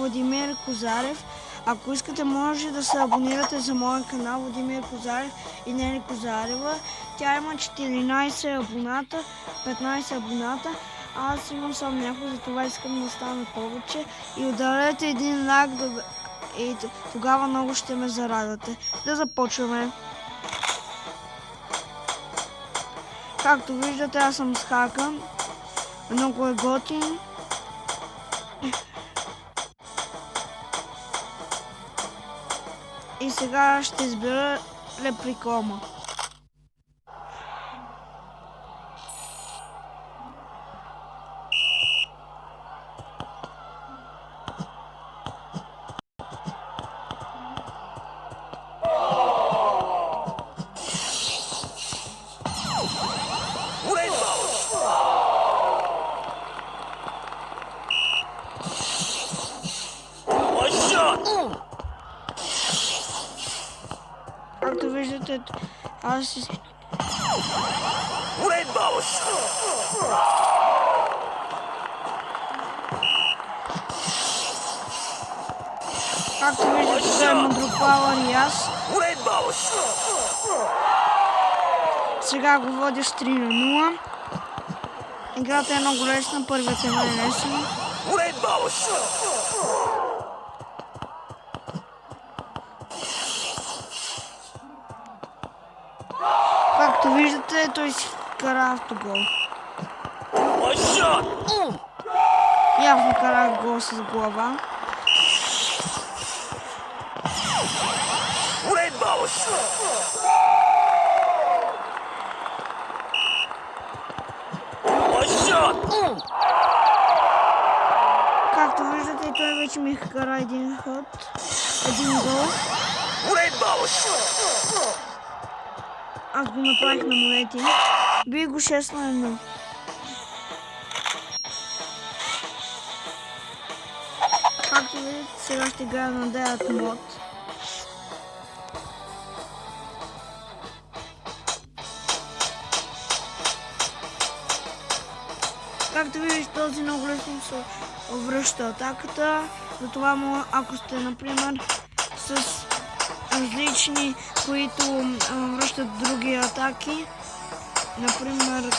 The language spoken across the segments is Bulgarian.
Владимир Козарев. Ако искате, може да се абонирате за моя канал Владимир Козарев и Нели Козарева. Тя има 14 абоната, 15 абоната. Аз имам само някой, за това искам да стане повече. И ударете един лайк и тогава много ще ме зарадвате. Да започваме. Както виждате, аз съм с хака. Много е готин. И сега ще избера Леприкома. Както виждате, аз си... Както виждате, да има друг пауър и аз. Сега го водя с 3-0. Играта е много лесна, първият е най-лесен. Както виждате, той си кара автогол. Явно карах гол с глава. Както виждате, той вече ми кара един ход, един гол. Аз го направих на монети. Бих го 6-1. Както видите, сега ще играя на Деят мод. Както видите, този много лесно се връща атаката. Затова, ако сте, например, с различни, които връщат други атаки, например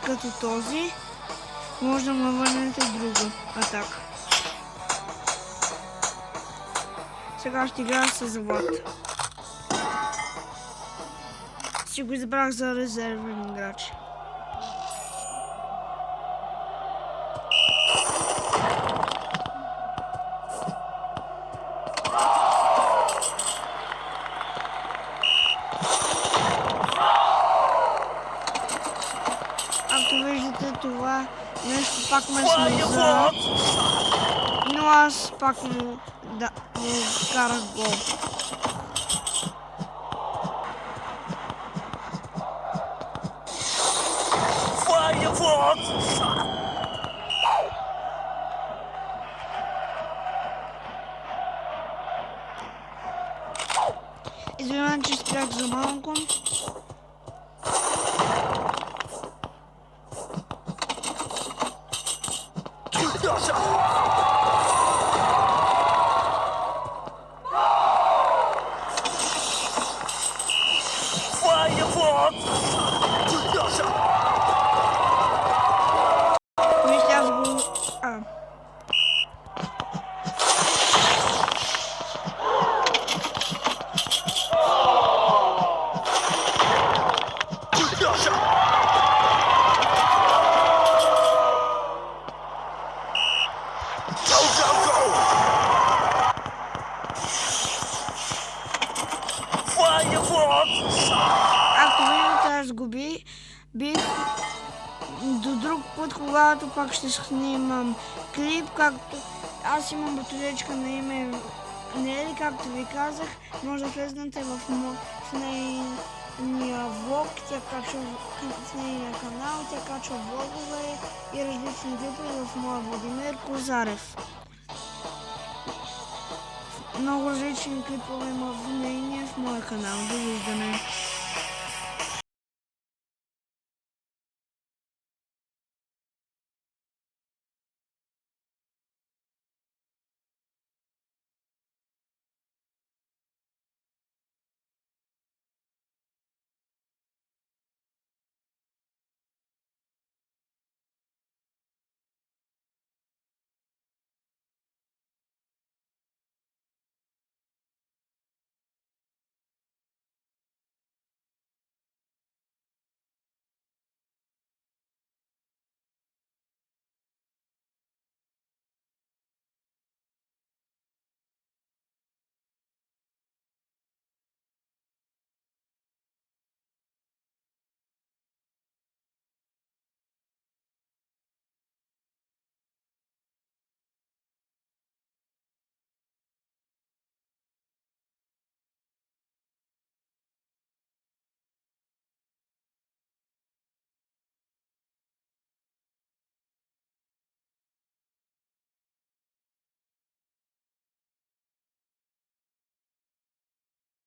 като този, може да му върнете друга атака. Сега ще играя с Влад. Си го избрах за резервен играч. Както виждате, това нещо пак ме смаза, но аз пак му карах гол. Извинявам, че спрях за малко. Вижте, аз го... Както видите, аз го бих до друг път, когато пак ще снимам клип, както аз имам батулечка на име Нели, както ви казах, може да влезнете в нейния влог, тя качва в нейния канал, тя качва влогове и различни клипове в моя Владимир Козарев. Много различни клипове има в нейния, в моя канал. Довиждане!